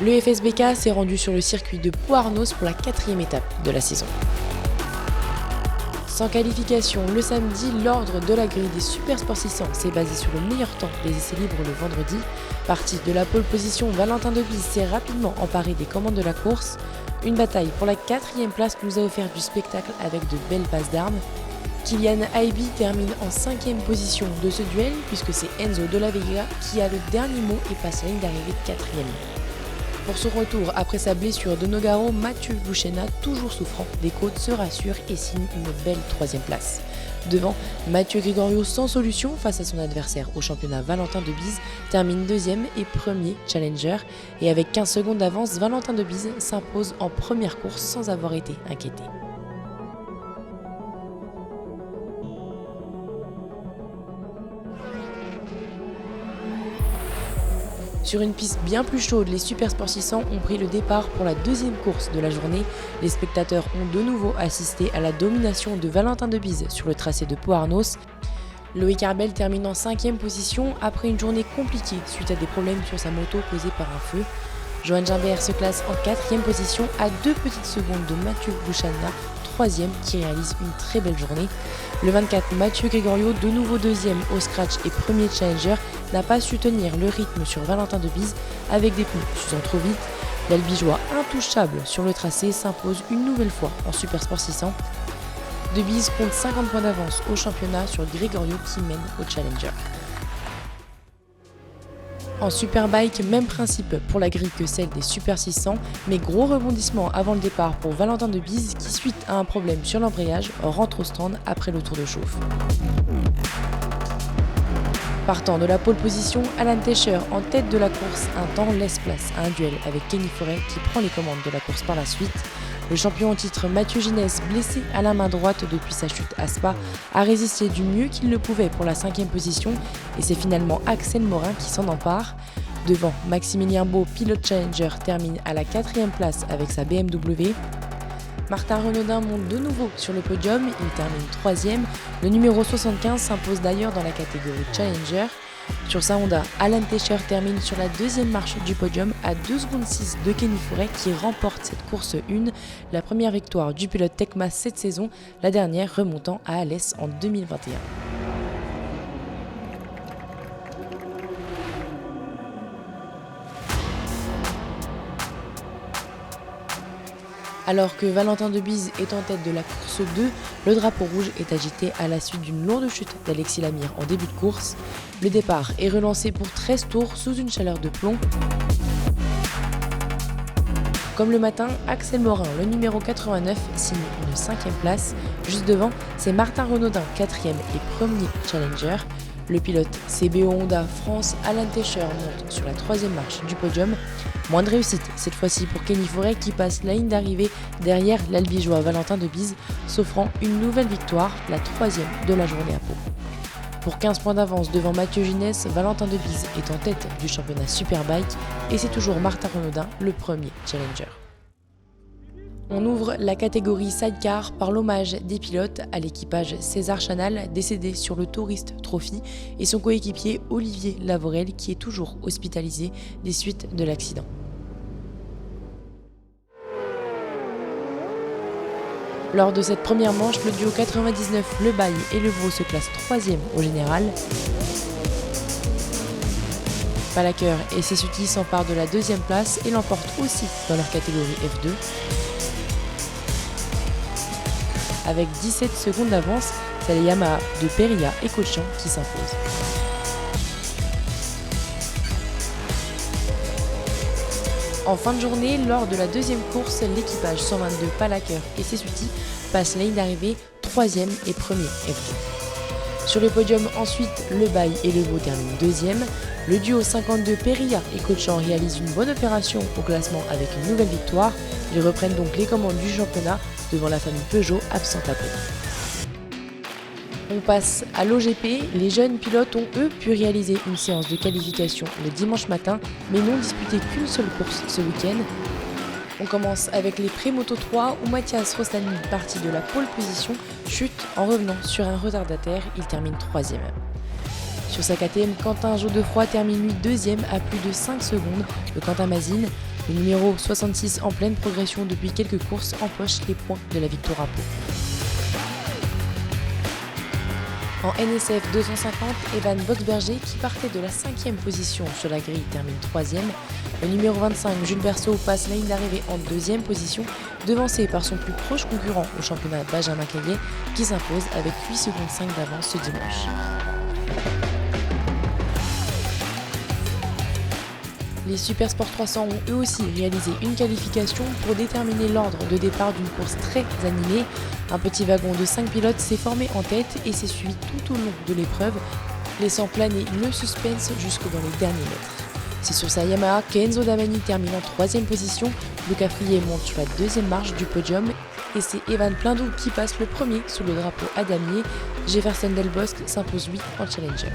Le FSBK s'est rendu sur le circuit de Pau-Arnos pour la 4e étape de la saison. Sans qualification le samedi, l'ordre de la grille des Super Sport 600 s'est basé sur le meilleur temps des essais libres le vendredi. Parti de la pole position, Valentin Debise s'est rapidement emparé des commandes de la course. Une bataille pour la 4e place nous a offert du spectacle avec de belles passes d'armes. Kylian Aibi termine en 5e position de ce duel puisque c'est Enzo de la Vega qui a le dernier mot et passe la ligne d'arrivée 4e. Pour son retour après sa blessure de Nogaro, Mathieu Bouchena, toujours souffrant des côtes, se rassure et signe une belle 3e place. Devant, Mathieu Gregorio sans solution face à son adversaire au championnat, Valentin Debise termine 2e et 1er challenger. Et avec 15 secondes d'avance, Valentin Debise s'impose en première course sans avoir été inquiété. Sur une piste bien plus chaude, les Super Sport 600 ont pris le départ pour la 2e course de la journée. Les spectateurs ont de nouveau assisté à la domination de Valentin Debise sur le tracé de Pau-Arnos. Loïc Arbel termine en 5e position après une journée compliquée suite à des problèmes sur sa moto causés par un feu. Johan Gimbert se classe en 4e position à 2 petites secondes de Mathieu Bouchana, 3e, qui réalise une très belle journée. Le 24, Mathieu Gregorio, de nouveau 2e au scratch et 1er challenger, n'a pas su tenir le rythme sur Valentin Debise avec des pneus s'usant trop vite. L'Albigeois, intouchable sur le tracé, s'impose une nouvelle fois en Super Sport 600. Debise compte 50 points d'avance au championnat sur Gregorio qui mène au challenger. En Superbike, même principe pour la grille que celle des Super 600, mais gros rebondissement avant le départ pour Valentin Debise qui, suite à un problème sur l'embrayage, rentre au stand après le tour de chauffe. Partant de la pole position, Alan Tescher en tête de la course, un temps laisse place à un duel avec Kenny Forêt qui prend les commandes de la course par la suite. Le champion en titre Mathieu Ginès, blessé à la main droite depuis sa chute à Spa, a résisté du mieux qu'il le pouvait pour la 5e position et c'est finalement Axel Morin qui s'en empare. Devant, Maximilien Beau, pilote challenger, termine à la 4e place avec sa BMW. Martin Renaudin monte de nouveau sur le podium, il termine 3e. Le numéro 75 s'impose d'ailleurs dans la catégorie challenger. Sur sa Honda, Alan Tescher termine sur la 2e marche du podium à 2 secondes 6 de Kenny Forêt qui remporte cette course 1, la première victoire du pilote Tecma cette saison, la dernière remontant à Alès en 2021. Alors que Valentin Debise est en tête de la course 2, le drapeau rouge est agité à la suite d'une lourde chute d'Alexis Lamire en début de course. Le départ est relancé pour 13 tours sous une chaleur de plomb. Comme le matin, Axel Morin, le numéro 89, signe une 5e place. Juste devant, c'est Martin Renaudin, 4e et 1er challenger. Le pilote CBO Honda France, Alan Tescher, monte sur la 3e marche du podium. Moins de réussite cette fois-ci pour Kenny Forêt qui passe la ligne d'arrivée derrière l'Albigeois Valentin Debise, s'offrant une nouvelle victoire, la 3e de la journée à Pau. Pour 15 points d'avance devant Mathieu Ginès, Valentin Debise est en tête du championnat Superbike et c'est toujours Martin Renaudin, le 1er challenger. On ouvre la catégorie sidecar par l'hommage des pilotes à l'équipage César Chanal, décédé sur le Tourist Trophy, et son coéquipier Olivier Lavorel, qui est toujours hospitalisé des suites de l'accident. Lors de cette première manche, le duo 99 Le Bail et Le Vaux se classent 3e au général. Palaker et Sessuti s'emparent de la 2e place et l'emportent aussi dans leur catégorie F2. Avec 17 secondes d'avance, c'est les Yamaha de Perilla et Cochin qui s'imposent. En fin de journée, lors de la 2e course, l'équipage 122 Palaker et Sessuti passe la ligne d'arrivée 3e et 1er F2. Sur le podium ensuite, Le Bail et Le Vaux terminent 2e. Le duo 52 Perilla et Cochin réalise une bonne opération au classement avec une nouvelle victoire. Ils reprennent donc les commandes du championnat devant la famille Peugeot absente à Pau. On passe à l'OGP. Les jeunes pilotes ont eux pu réaliser une séance de qualification le dimanche matin, mais n'ont disputé qu'une seule course ce week-end. On commence avec les Pré-Moto 3 où Mathias Rostani, parti de la pole position, chute en revenant sur un retardataire. Il termine 3e. Sur sa KTM, Quentin Jodefroy termine lui deuxième à plus de 5 secondes de Quentin Mazine. Le numéro 66 en pleine progression depuis quelques courses empoche les points de la victoire à Pau. En NSF 250, Evan Boxberger, qui partait de la 5e position sur la grille, termine 3e. Le numéro 25, Jules Berceau, passe la ligne d'arrivée en 2e position, devancé par son plus proche concurrent au championnat Benjamin Caillet, qui s'impose avec 8 secondes 5 d'avance ce dimanche. Les Supersport 300 ont eux aussi réalisé une qualification pour déterminer l'ordre de départ d'une course très animée. Un petit wagon de 5 pilotes s'est formé en tête et s'est suivi tout au long de l'épreuve, laissant planer le suspense jusque dans les derniers mètres. C'est sur sa Yamaha qu'Enzo Damiani termine en 3e position, Luca Frier monte sur la 2e marche du podium et c'est Evan Plindou qui passe le premier sous le drapeau à damier. Jefferson Delbosque s'impose lui en challenger.